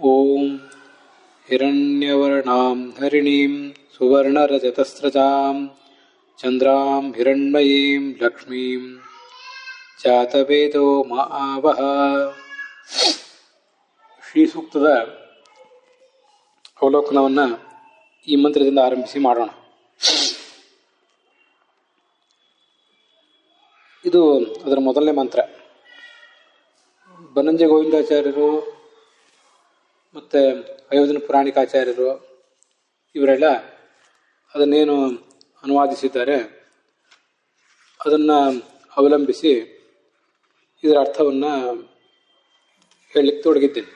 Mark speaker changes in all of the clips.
Speaker 1: ಓಂ ಹಿರಣ್ಯವರ್ಣಾಂ ಹರಿಣೀಂ ಸುವರ್ಣರಜತಸ್ರಜಾಂ ಚಂದ್ರಾಂ ಹಿರಣ್ಮಯೀಂ ಲಕ್ಷ್ಮೀಂ ಜಾತವೇದೋ ಮಹಾವಹ. ಶ್ರೀ ಸೂಕ್ತದ ಅವಲೋಕನವನ್ನು ಈ ಮಂತ್ರದಿಂದ ಆರಂಭಿಸಿ ಮಾಡೋಣ. ಇದು ಅದರ ಮೊದಲನೇ ಮಂತ್ರ. ಬನ್ನಂಜೆ ಗೋವಿಂದಾಚಾರ್ಯರು ಮತ್ತು ಅಯೋಧನ ಪುರಾಣಿಕಾಚಾರ್ಯರು ಇವರೆಲ್ಲ ಅದನ್ನೇನು ಅನುವಾದಿಸಿದ್ದಾರೆ ಅದನ್ನು ಅವಲಂಬಿಸಿ ಇದರ ಅರ್ಥವನ್ನು ಹೇಳಲಿಕ್ಕೆ ತೊಡಗಿದ್ದೇನೆ.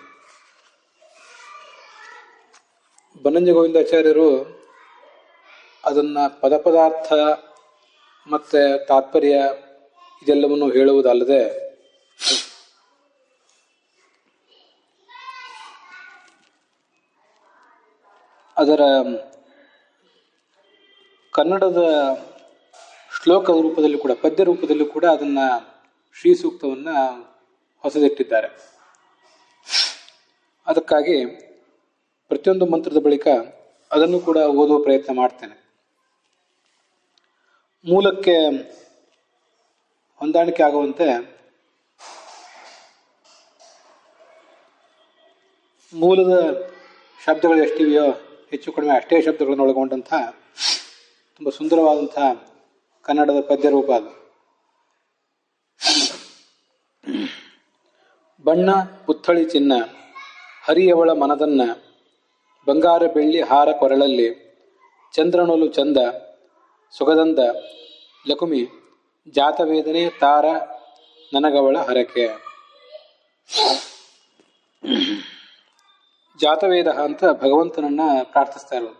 Speaker 1: ಬನ್ನಂಜೆ ಗೋವಿಂದಾಚಾರ್ಯರು ಅದನ್ನು ಪದಪದಾರ್ಥ ಮತ್ತು ತಾತ್ಪರ್ಯ ಇದೆಲ್ಲವನ್ನು ಹೇಳುವುದಲ್ಲದೆ ಅದರ ಕನ್ನಡದ ಶ್ಲೋಕ ರೂಪದಲ್ಲಿ ಕೂಡ, ಪದ್ಯ ರೂಪದಲ್ಲಿ ಕೂಡ ಅದನ್ನು ಶ್ರೀ ಸೂಕ್ತವನ್ನು ಹೊಸದಿಟ್ಟಿದ್ದಾರೆ. ಅದಕ್ಕಾಗಿ ಪ್ರತಿಯೊಂದು ಮಂತ್ರದ ಬಳಿಕ ಅದನ್ನು ಕೂಡ ಓದುವ ಪ್ರಯತ್ನ ಮಾಡ್ತೇನೆ. ಮೂಲಕ್ಕೆ ಹೊಂದಾಣಿಕೆ ಆಗುವಂತೆ ಮೂಲದ ಶಬ್ದಗಳು ಎಷ್ಟಿವೆಯೋ ಹೆಚ್ಚು ಕಡಿಮೆ ಅಷ್ಟೇ ಶಬ್ದಗಳನ್ನು ಒಳಗೊಂಡಂಥ ತುಂಬ ಸುಂದರವಾದಂಥ ಕನ್ನಡದ ಪದ್ಯ ರೂಪ ಅದು. ಬಣ್ಣ ಪುತ್ಥಳಿ ಚಿನ್ನ ಹರಿಯವಳ ಮನದನ್ನ, ಬಂಗಾರ ಬೆಳ್ಳಿ ಹಾರ ಕೊರಳಲ್ಲಿ, ಚಂದ್ರನೊಲು ಚಂದ ಸೊಗದಂದ ಲಕುಮಿ, ಜಾತವೇದನೆ ತಾರ ನನಗವಳ ಹರಕೆ. ಜಾತವೇದ ಅಂತ ಭಗವಂತನನ್ನ ಪ್ರಾರ್ಥಿಸ್ತಾ ಇರೋದು.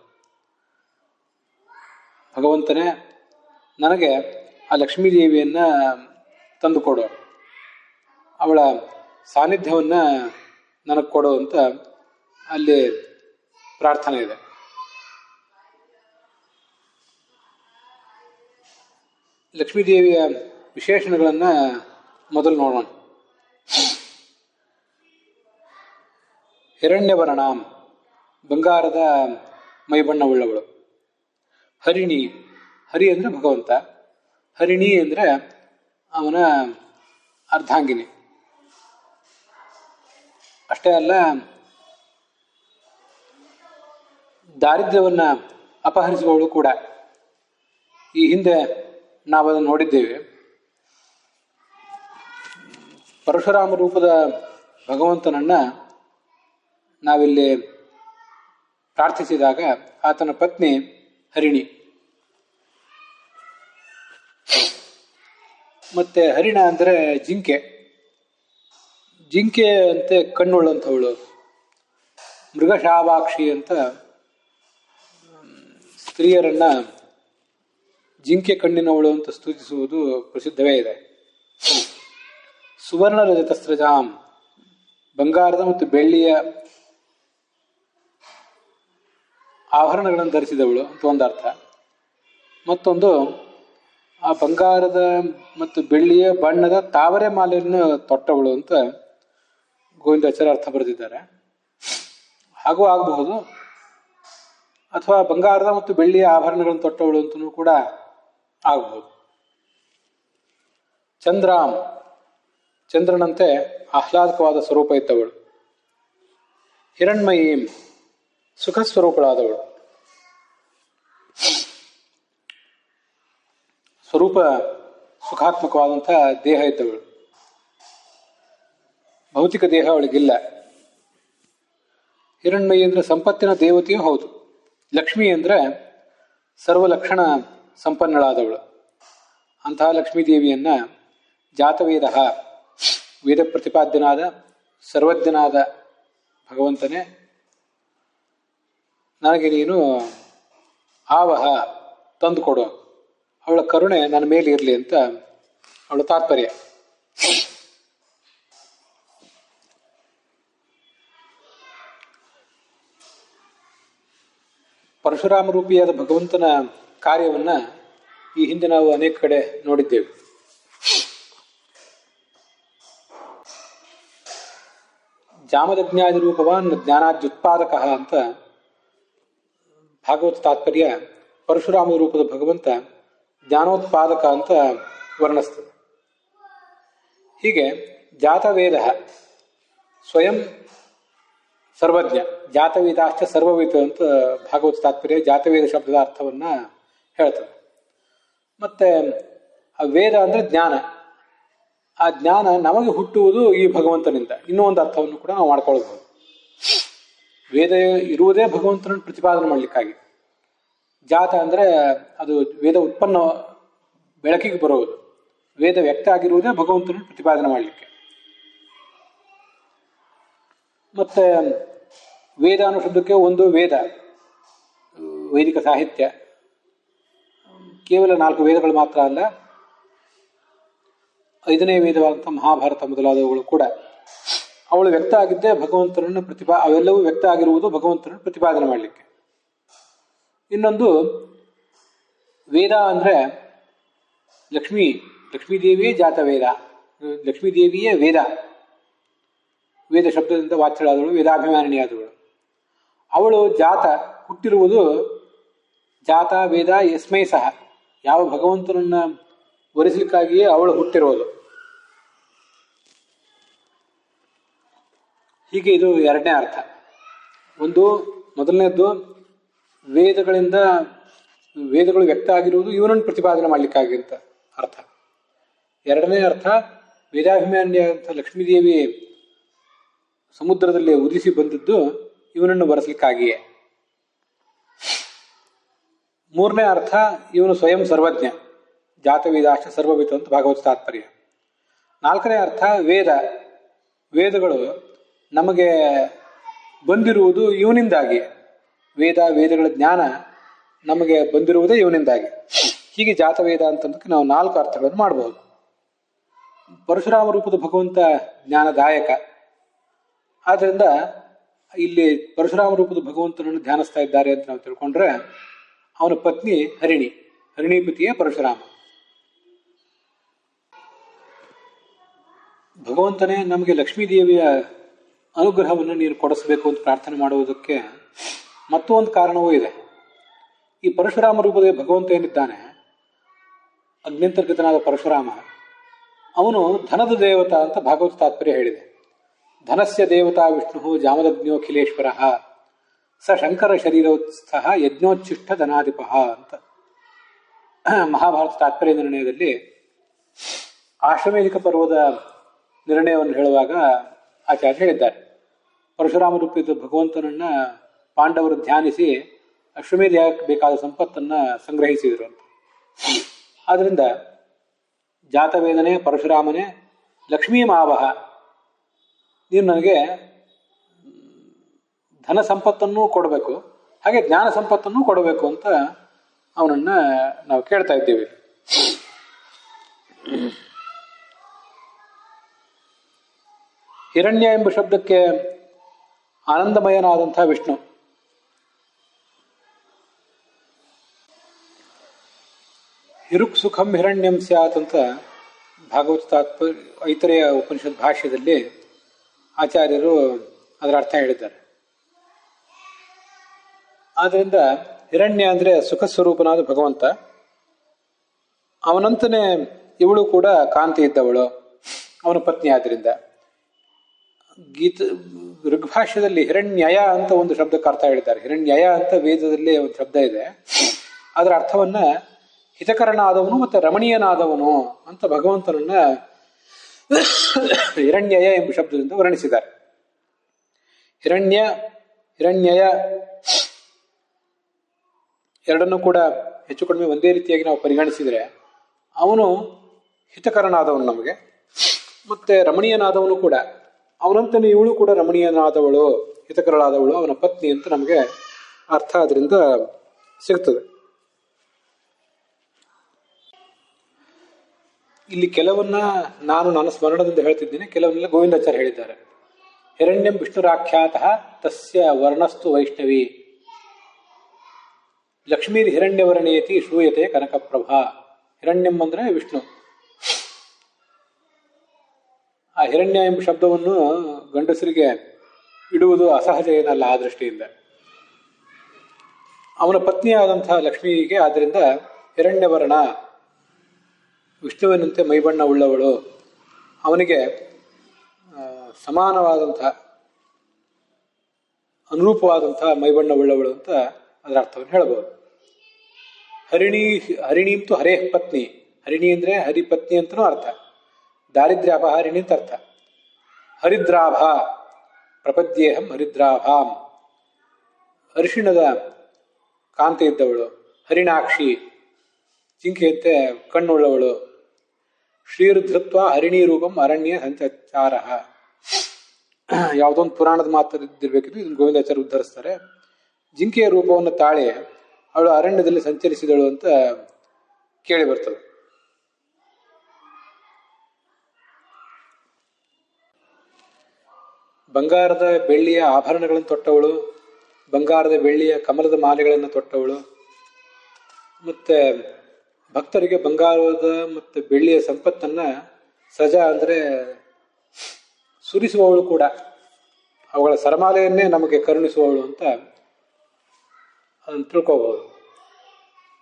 Speaker 1: ಭಗವಂತನೇ ನನಗೆ ಆ ಲಕ್ಷ್ಮೀದೇವಿಯನ್ನ ತಂದುಕೊಡು, ಅವಳ ಸಾನ್ನಿಧ್ಯವನ್ನು ನನಗೆ ಕೊಡು ಅಂತ ಅಲ್ಲಿ ಪ್ರಾರ್ಥನೆ ಇದೆ. ಲಕ್ಷ್ಮೀದೇವಿಯ ವಿಶೇಷಣಗಳನ್ನು ಮೊದಲು ನೋಡೋಣ. ಹಿರಣ್ಯವರ್ಣಾಂ, ಬಂಗಾರದ ಮೈಬಣ್ಣವುಳ್ಳವಳು. ಹರಿಣಿ, ಹರಿ ಅಂದರೆ ಭಗವಂತ, ಹರಿಣಿ ಅಂದರೆ ಅವನ ಅರ್ಧಾಂಗಿನಿ. ಅಷ್ಟೇ ಅಲ್ಲ, ದಾರಿದ್ರ್ಯವನ್ನು ಅಪಹರಿಸುವವಳು ಕೂಡ. ಈ ಹಿಂದೆ ನಾವು ಅದನ್ನು ನೋಡಿದ್ದೇವೆ. ಪರಶುರಾಮ ರೂಪದ ಭಗವಂತನನ್ನ ನಾವಿಲ್ಲಿ ಪ್ರಾರ್ಥಿಸಿದಾಗ ಆತನ ಪತ್ನಿ ಹರಿಣಿ. ಮತ್ತೆ ಹರಿಣ ಅಂದರೆ ಜಿಂಕೆ. ಜಿಂಕೆ ಅಂತೆ ಕಣ್ಣುಳ್ಳಂಥವಳು. ಮೃಗಶಾವಾಕ್ಷಿ ಅಂತ ಸ್ತ್ರೀಯರನ್ನ ಜಿಂಕೆ ಕಣ್ಣಿನವಳು ಅಂತ ಸ್ತುತಿಸುವುದು ಪ್ರಸಿದ್ಧವೇ ಇದೆ. ಸುವರ್ಣ ರಜತಸ್ರಜಾಂ, ಬಂಗಾರದ ಮತ್ತು ಬೆಳ್ಳಿಯ ಆಭರಣಗಳನ್ನು ಧರಿಸಿದವಳು ಅಂತ ಒಂದು ಅರ್ಥ. ಮತ್ತೊಂದು, ಆ ಬಂಗಾರದ ಮತ್ತು ಬೆಳ್ಳಿಯ ಬಣ್ಣದ ತಾವರೆ ಮಾಲೆಯನ್ನು ತೊಟ್ಟವಳು ಅಂತ ಗೋವಿಂದಾಚಾರ್ಯ ಅರ್ಥ ಬರೆದಿದ್ದಾರೆ. ಹಾಗೂ ಆಗಬಹುದು, ಅಥವಾ ಬಂಗಾರದ ಮತ್ತು ಬೆಳ್ಳಿಯ ಆಭರಣಗಳನ್ನು ತೊಟ್ಟವಳು ಅಂತಲೂ ಕೂಡ ಆಗಬಹುದು. ಚಂದ್ರಾಂ, ಚಂದ್ರನಂತೆ ಆಹ್ಲಾದಕವಾದ ಸ್ವರೂಪ ಇದ್ದವಳು. ಹಿರಣ್ಮಯೀಂ, ಸುಖ ಸ್ವರೂಪಳಾದವಳು. ಸ್ವರೂಪ ಸುಖಾತ್ಮಕವಾದಂಥ ದೇಹ ಇದ್ದವಳು. ಭೌತಿಕ ದೇಹ ಅವಳಿಗಿಲ್ಲ. ಹಿರಣ್ಮಯಿ ಅಂದರೆ ಸಂಪತ್ತಿನ ದೇವತೆಯೂ ಹೌದು. ಲಕ್ಷ್ಮಿ ಅಂದರೆ ಸರ್ವಲಕ್ಷಣ ಸಂಪನ್ನಳಾದವಳು. ಅಂತಹ ಲಕ್ಷ್ಮೀದೇವಿಯನ್ನ ಜಾತವೇದ, ವೇದ ಪ್ರತಿಪಾದ್ಯನಾದ ಸರ್ವಜ್ಞನಾದ ಭಗವಂತನೇ, ನನಗೆ ನೀನು ಆವಹ ತಂದುಕೊಡು, ಅವಳ ಕರುಣೆ ನನ್ನ ಮೇಲೆ ಇರಲಿ ಅಂತ ಅವಳ ತಾತ್ಪರ್ಯ. ಪರಶುರಾಮ ರೂಪಿಯಾದ ಭಗವಂತನ ಕಾರ್ಯವನ್ನ ಈ ಹಿಂದೆ ನಾವು ಅನೇಕ ಕಡೆ ನೋಡಿದ್ದೇವೆ. ಜಾಮದಜ್ಞಾದಿ ರೂಪವಾನ್ ಜ್ಞಾನಾದ್ಯುತ್ಪಾದಕ ಅಂತ ಭಾಗವತ ತಾತ್ಪರ್ಯ ಪರಶುರಾಮ ರೂಪದ ಭಗವಂತ ಜ್ಞಾನೋತ್ಪಾದಕ ಅಂತ ವರ್ಣಿಸ್ತದೆ. ಹೀಗೆ ಜಾತವೇದ ಸ್ವಯಂ ಸರ್ವಜ್ಞ, ಜಾತವೇದಾಶ್ಚ ಸರ್ವವಿತ್ ಅಂತ ಭಾಗವತ ತಾತ್ಪರ್ಯ ಜಾತವೇದ ಶಬ್ದದ ಅರ್ಥವನ್ನ ಹೇಳ್ತದೆ. ಮತ್ತೆ ಆ ವೇದ ಅಂದ್ರೆ ಜ್ಞಾನ, ಆ ಜ್ಞಾನ ನಮಗೆ ಹುಟ್ಟುವುದು ಈ ಭಗವಂತನಿಂದ. ಇನ್ನೂ ಒಂದು ಅರ್ಥವನ್ನು ಕೂಡ ನಾವು ಮಾಡ್ಕೊಳ್ಬಹುದು. ವೇದ ಇರುವುದೇ ಭಗವಂತನನ್ನು ಪ್ರತಿಪಾದನೆ ಮಾಡಲಿಕ್ಕಾಗಿ. ಜಾತ ಅಂದ್ರೆ ಅದು ವೇದ ಉತ್ಪನ್ನ ಬೆಳಕಿಗೆ ಬರುವುದು. ವೇದ ವ್ಯಕ್ತ ಆಗಿರುವುದೇ ಭಗವಂತನನ್ನು ಪ್ರತಿಪಾದನೆ ಮಾಡಲಿಕ್ಕೆ. ಮತ್ತೆ ವೇದ ಅನ್ನೋ ಶಬ್ದಕ್ಕೆ ಒಂದು ವೇದ, ವೈದಿಕ ಸಾಹಿತ್ಯ, ಕೇವಲ 4 ವೇದಗಳು ಮಾತ್ರ ಅಲ್ಲ, 5ನೇ ವೇದವಾದಂಥ ಮಹಾಭಾರತ ಮೊದಲಾದವುಗಳು ಕೂಡ ಅವಳು ವ್ಯಕ್ತ ಆಗಿದ್ದೇ ಭಗವಂತನನ್ನು ಅವೆಲ್ಲವೂ ವ್ಯಕ್ತ ಆಗಿರುವುದು ಭಗವಂತನನ್ನು ಪ್ರತಿಪಾದನೆ ಮಾಡಲಿಕ್ಕೆ. ಇನ್ನೊಂದು ವೇದ ಅಂದ್ರೆ ಲಕ್ಷ್ಮೀದೇವಿಯೇ ಜಾತ ವೇದ, ಲಕ್ಷ್ಮೀದೇವಿಯೇ ವೇದ, ವೇದ ಶಬ್ದದಿಂದ ವಾಚ್ಯಳಾದವಳು, ವೇದಾಭಿಮಾನಿನಿಯಾದವಳು. ಅವಳು ಜಾತ, ಹುಟ್ಟಿರುವುದು ಜಾತ ವೇದ ಯಸ್ಮೈ ಸಹ, ಯಾವ ಭಗವಂತನನ್ನ ವರಿಸಲಿಕ್ಕಾಗಿಯೇ ಅವಳು ಹುಟ್ಟಿರೋದು. ಹೀಗೆ ಇದು ಎರಡನೇ ಅರ್ಥ. ಮೊದಲನೇದ್ದು ವೇದಗಳು ವ್ಯಕ್ತ ಆಗಿರುವುದು ಇವನನ್ನು ಪ್ರತಿಪಾದನೆ ಮಾಡಲಿಕ್ಕಾಗಿ ಅಂತ ಅರ್ಥ. ಎರಡನೇ ಅರ್ಥ ವೇದಾಭಿಮಾನಿ ಅಂತ ಲಕ್ಷ್ಮೀದೇವಿ ಸಮುದ್ರದಲ್ಲಿ ಉದಿಸಿ ಬಂದದ್ದು ಇವನನ್ನು ಬರೆಸಲಿಕ್ಕಾಗಿಯೇ. ಮೂರನೇ ಅರ್ಥ ಇವನು ಸ್ವಯಂ ಸರ್ವಜ್ಞ, ಜಾತವೇದಾಶ್ಚ ಸರ್ವವಿತ್ ಅಂತ ಭಾಗವತ ತಾತ್ಪರ್ಯ. ನಾಲ್ಕನೇ ಅರ್ಥ ವೇದಗಳು ನಮಗೆ ಬಂದಿರುವುದು ಇವನಿಂದಾಗಿ, ವೇದಗಳ ಜ್ಞಾನ ನಮಗೆ ಬಂದಿರುವುದೇ ಇವನಿಂದಾಗಿ. ಹೀಗೆ ಜಾತವೇದ ಅಂತಂದಕ್ಕೆ ನಾವು 4 ಅರ್ಥಗಳನ್ನು ಮಾಡಬಹುದು. ಪರಶುರಾಮ ರೂಪದ ಭಗವಂತ ಜ್ಞಾನದಾಯಕ, ಆದ್ರಿಂದ ಇಲ್ಲಿ ಪರಶುರಾಮ ರೂಪದ ಭಗವಂತನನ್ನು ಧ್ಯಾನಿಸ್ತಾ ಇದ್ದಾರೆ ಅಂತ ನಾವು ತಿಳ್ಕೊಂಡ್ರೆ ಅವನ ಪತ್ನಿ ಹರಿಣೀಪತಿಯೇ ಪರಶುರಾಮ. ಭಗವಂತನೇ ನಮಗೆ ಲಕ್ಷ್ಮೀದೇವಿಯ ಅನುಗ್ರಹವನ್ನು ನೀನು ಕೊಡಿಸಬೇಕು ಅಂತ ಪ್ರಾರ್ಥನೆ ಮಾಡುವುದಕ್ಕೆ ಮತ್ತೊಂದು ಕಾರಣವೂ ಇದೆ. ಈ ಪರಶುರಾಮ ರೂಪದ ಭಗವಂತ ಏನಿದ್ದಾನೆ, ಅಗ್ನಿಂತರ್ಗತನಾದ ಪರಶುರಾಮ, ಅವನು ಧನದ ದೇವತಾ ಅಂತ ಭಾಗವತ ತಾತ್ಪರ್ಯ ಹೇಳಿದೆ. ಧನಸ್ಯ ದೇವತಾ ವಿಷ್ಣು ಜಾಮದಗ್ನ್ಯೋಖಿಲೇಶ್ವರ ಸ ಶಂಕರ ಶರೀರೋತ್ಸ್ಥ ಯಜ್ಞೋಚ್ಛಿಷ್ಟ ಧನಾಧಿಪ ಅಂತ ಮಹಾಭಾರತ ತಾತ್ಪರ್ಯ ನಿರ್ಣಯದಲ್ಲಿ ಆಶ್ವಮೇಧಿಕ ಪರ್ವದ ನಿರ್ಣಯವನ್ನು ಹೇಳುವಾಗ ಆಚಾರ್ಯ ಹೇಳಿದ್ದಾರೆ. ಪರಶುರಾಮ ರೂಪದ ಭಗವಂತನನ್ನ ಪಾಂಡವರು ಧ್ಯಾನಿಸಿ ಅಶ್ವಮೇಧ ಬೇಕಾದ ಸಂಪತ್ತನ್ನ ಸಂಗ್ರಹಿಸಿದರು ಅಂತ. ಆದ್ರಿಂದ ಜಾತವೇದನೆ ಪರಶುರಾಮನೇ ಲಕ್ಷ್ಮೀ ಮಾವಹ, ನೀನು ನನಗೆ ಧನ ಸಂಪತ್ತನ್ನು ಕೊಡಬೇಕು, ಹಾಗೆ ಜ್ಞಾನ ಸಂಪತ್ತನ್ನು ಕೊಡಬೇಕು ಅಂತ ಅವನನ್ನ ನಾವು ಕೇಳ್ತಾ ಇದ್ದೀವಿ. ಹಿರಣ್ಯ ಎಂಬ ಶಬ್ದಕ್ಕೆ ಆನಂದಮಯನಾದಂಥ ವಿಷ್ಣು. ಹಿರುಕ್ ಸುಖಂ ಹಿರಣ್ಯಂ ಸ್ಯಾತ್ ಅಂತ ಭಾಗವತ ತಾತ್ಪರ್ಯ ಐತರೆಯ ಉಪನಿಷತ್ ಭಾಷ್ಯದಲ್ಲಿ ಆಚಾರ್ಯರು ಅದರ ಅರ್ಥ ಹೇಳಿದ್ದಾರೆ. ಆದ್ರಿಂದ ಹಿರಣ್ಯ ಅಂದ್ರೆ ಸುಖ ಸ್ವರೂಪನಾದ ಭಗವಂತ. ಅವನಂತನೇ ಇವಳು ಕೂಡ ಕಾಂತಿ ಇದ್ದವಳು, ಅವನ ಪತ್ನಿ. ಆದ್ರಿಂದ ಋಗ್ಭಾಷ್ಯದಲ್ಲಿ ಹಿರಣ್ಯಯ ಅಂತ ಒಂದು ಶಬ್ದಕ್ಕೆ ಅರ್ಥ ಹೇಳಿದ್ದಾರೆ. ಹಿರಣ್ಯಯ ಅಂತ ವೇದದಲ್ಲಿ ಒಂದು ಶಬ್ದ ಇದೆ. ಅದರ ಅರ್ಥವನ್ನ ಹಿತಕರನಾದವನು ಮತ್ತೆ ರಮಣೀಯನಾದವನು ಅಂತ ಭಗವಂತನನ್ನ ಹಿರಣ್ಯಯ ಎಂಬ ಶಬ್ದದಿಂದ ವರ್ಣಿಸಿದ್ದಾರೆ. ಹಿರಣ್ಯಯ ಎರಡನ್ನೂ ಕೂಡ ಹೆಚ್ಚು ಕಡಿಮೆ ಒಂದೇ ರೀತಿಯಾಗಿ ನಾವು ಪರಿಗಣಿಸಿದರೆ ಅವನು ಹಿತಕರನಾದವನು ನಮಗೆ, ಮತ್ತೆ ರಮಣೀಯನಾದವನು ಕೂಡ. ಅವನಂತನೇ ಇವಳು ಕೂಡ ರಮಣೀಯನಾದವಳು, ಹಿತಕರಳಾದವಳು, ಅವನ ಪತ್ನಿ ಅಂತ ನಮಗೆ ಅರ್ಥ ಅದರಿಂದ ಸಿಗ್ತದೆ. ಇಲ್ಲಿ ಕೆಲವನ್ನ ನಾನು ನನ್ನ ಸ್ಮರಣದಿಂದ ಹೇಳ್ತಿದ್ದೀನಿ, ಕೆಲವನ್ನೆಲ್ಲ ಗೋವಿಂದಾಚಾರ್ಯ ಹೇಳಿದ್ದಾರೆ. ಹಿರಣ್ಯಂ ವಿಷ್ಣುರಾಖ್ಯಾತ ತಸ್ಯ ವರ್ಣಸ್ತು ವೈಷ್ಣವಿ ಲಕ್ಷ್ಮೀ ಹಿರಣ್ಯವರ್ಣೇತಿ ಶ್ರೂಯತೆ ಕನಕಪ್ರಭಾ. ಹಿರಣ್ಯಂ ಅಂದ್ರೆ ವಿಷ್ಣು. ಆ ಹಿರಣ್ಯ ಎಂಬ ಶಬ್ದವನ್ನು ಗಂಡಸರಿಗೆ ಇಡುವುದು ಅಸಹಜ ಏನಲ್ಲ ಆ ದೃಷ್ಟಿಯಿಂದ. ಅವನ ಪತ್ನಿಯಾದಂತಹ ಲಕ್ಷ್ಮಿಗೆ ಆದ್ದರಿಂದ ಹಿರಣ್ಯವರ್ಣ, ವಿಷ್ಣುವಿನಂತೆ ಮೈಬಣ್ಣ ಉಳ್ಳವಳು, ಅವನಿಗೆ ಸಮಾನವಾದಂತಹ ಅನುರೂಪವಾದಂತಹ ಮೈಬಣ್ಣ ಉಳ್ಳವಳು ಅಂತ ಅದರ ಅರ್ಥವನ್ನು ಹೇಳಬಹುದು. ಹರಿಣೀಂತು ಹರೇಃ ಪತ್ನಿ, ಹರಿಣಿ ಅಂದರೆ ಹರಿಪತ್ನಿ ಅಂತನೂ ಅರ್ಥ, ದಾರಿದ್ರ್ಯ ಅಪಹಾರಿಣಿ ಅಂತ ಅರ್ಥ. ಹರಿದ್ರಾಭ ಪ್ರಪದ್ಯೇಹಂ ಹರಿದ್ರಾಭಾಂ, ಅರಿಶಿಣದ ಕಾಂತಿ ಇದ್ದವಳು. ಹರಿಣಾಕ್ಷಿ, ಜಿಂಕೆಯಂತೆ ಕಣ್ಣುಳ್ಳವಳು. ಶ್ರೀರುಧೃತ್ವ ಹರಿಣಿ ರೂಪಂ ಅರಣ್ಯ ಸಂಚಾರ, ಯಾವುದೊಂದು ಪುರಾಣದ ಮಾತಾಡಿರ್ಬೇಕಿದ್ರು ಇದನ್ನು ಗೋವಿಂದಾಚಾರ್ಯ ಉದ್ಧರಿಸ್ತಾರೆ. ಜಿಂಕೆಯ ರೂಪವನ್ನು ತಾಳಿ ಅವಳು ಅರಣ್ಯದಲ್ಲಿ ಸಂಚರಿಸಿದಳು ಅಂತ ಕೇಳಿ ಬರ್ತದೆ. ಬಂಗಾರದ ಬೆಳ್ಳಿಯ ಆಭರಣಗಳನ್ನು ತೊಟ್ಟವಳು, ಬಂಗಾರದ ಬೆಳ್ಳಿಯ ಕಮಲದ ಮಾಲೆಗಳನ್ನು ತೊಟ್ಟವಳು, ಮತ್ತೆ ಭಕ್ತರಿಗೆ ಬಂಗಾರದ ಮತ್ತು ಬೆಳ್ಳಿಯ ಸಂಪತ್ತನ್ನ ಸಜಾ ಅಂದರೆ ಸುರಿಸುವವಳು ಕೂಡ, ಅವುಗಳ ಸರಮಾಲೆಯನ್ನೇ ನಮಗೆ ಕರುಣಿಸುವವಳು ಅಂತ ಅದನ್ನು ತಿಳ್ಕೋಬಹುದು.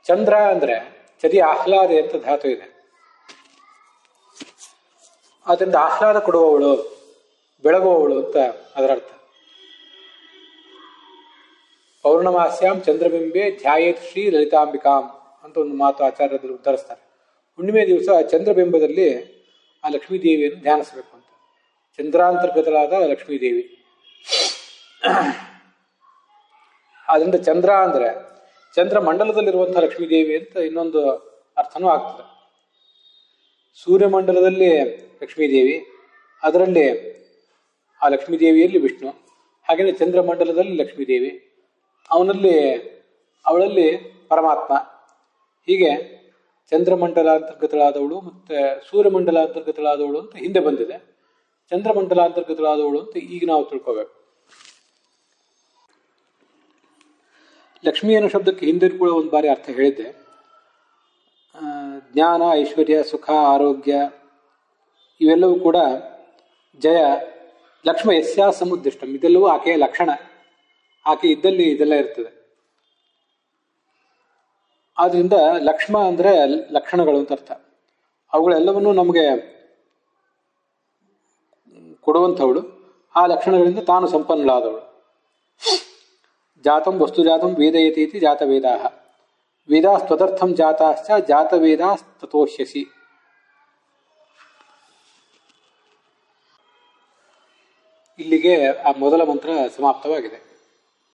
Speaker 1: ಚಂದ್ರ ಅಂದರೆ ಚದಿ ಆಹ್ಲಾದೆ ಅಂತ ಧಾತು ಇದೆ. ಅದರಿಂದ ಆಹ್ಲಾದ ಕೊಡುವವಳು, ಬೆಳಗುವವಳು ಅಂತ ಅದರ ಅರ್ಥ. ಪೌರ್ಣಮಾಸ್ಯಾಂ ಚಂದ್ರಬಿಂಬೆ ಧ್ಯಾಯೇತ್ ಶ್ರೀ ಲಲಿತಾಂಬಿಕಾಂ ಅಂತ ಒಂದು ಮಾತು ಆಚಾರ್ಯದಲ್ಲಿ ಉದ್ಧರಿಸ್ತಾರೆ. ಹುಣ್ಣಿಮೆ ದಿವಸ ಚಂದ್ರಬಿಂಬದಲ್ಲಿ ಆ ಲಕ್ಷ್ಮೀದೇವಿಯನ್ನು ಧ್ಯಾನಿಸಬೇಕು ಅಂತ. ಚಂದ್ರಾಂತರ್ಗತಳಾದ ಲಕ್ಷ್ಮೀದೇವಿ. ಆದ್ರಿಂದ ಚಂದ್ರ ಅಂದರೆ ಚಂದ್ರ ಮಂಡಲದಲ್ಲಿರುವಂತಹ ಲಕ್ಷ್ಮೀದೇವಿ ಅಂತ ಇನ್ನೊಂದು ಅರ್ಥನೂ ಆಗ್ತದೆ. ಸೂರ್ಯಮಂಡಲದಲ್ಲಿ ಲಕ್ಷ್ಮೀದೇವಿ, ಅದರಲ್ಲಿ ಆ ಲಕ್ಷ್ಮೀದೇವಿಯಲ್ಲಿ ವಿಷ್ಣು, ಹಾಗೆಯೇ ಚಂದ್ರಮಂಡಲದಲ್ಲಿ ಲಕ್ಷ್ಮೀದೇವಿ, ಅವಳಲ್ಲಿ ಪರಮಾತ್ಮ. ಹೀಗೆ ಚಂದ್ರಮಂಡಲ ಅಂತರ್ಗತಳಾದವಳು ಮತ್ತು ಸೂರ್ಯಮಂಡಲ ಅಂತರ್ಗತಳಾದವಳು ಅಂತ ಹಿಂದೆ ಬಂದಿದೆ. ಚಂದ್ರಮಂಡಲ ಅಂತರ್ಗತಳಾದವಳು ಅಂತ ಈಗ ನಾವು ತಿಳ್ಕೋಬೇಕು. ಲಕ್ಷ್ಮಿ ಅನ್ನೋ ಶಬ್ದಕ್ಕೆ ಹಿಂದೆ ಕೂಡ ಒಂದು ಬಾರಿ ಅರ್ಥ ಹೇಳಿದ್ದೆ. ಜ್ಞಾನ, ಐಶ್ವರ್ಯ, ಸುಖ, ಆರೋಗ್ಯ ಇವೆಲ್ಲವೂ ಕೂಡ ಜಯ ಲಕ್ಷ್ಮ ಯಸ್ಯಾ ಸಮುದ್ದಿಷ್ಟಂ, ಇದೆಲ್ಲವೂ ಆಕೆಯ ಲಕ್ಷಣ. ಆಕೆ ಇದ್ದಲ್ಲಿ ಇದೆಲ್ಲ ಇರ್ತದೆ. ಆದ್ರಿಂದ ಲಕ್ಷ್ಮ ಅಂದರೆ ಲಕ್ಷಣಗಳು ಅಂತ ಅರ್ಥ. ಅವುಗಳೆಲ್ಲವನ್ನೂ ನಮಗೆ ಕೊಡುವಂಥವಳು, ಆ ಲಕ್ಷಣಗಳಿಂದ ತಾನು ಸಂಪನ್ನಳಾದವಳು. ಜಾತಂ ವಸ್ತು ಜಾತಂ ವೇದಯತಿ ಜಾತವೇದಾ, ವೇದಾಸ್ತದರ್ಥಂ ಜಾತಾಶ್ಚ ಜಾತವೇದಾಸ್ತತೋಷ್ಯಸಿ. ಇಲ್ಲಿಗೆ ಆ ಮೊದಲ ಮಂತ್ರ ಸಮಾಪ್ತವಾಗಿದೆ.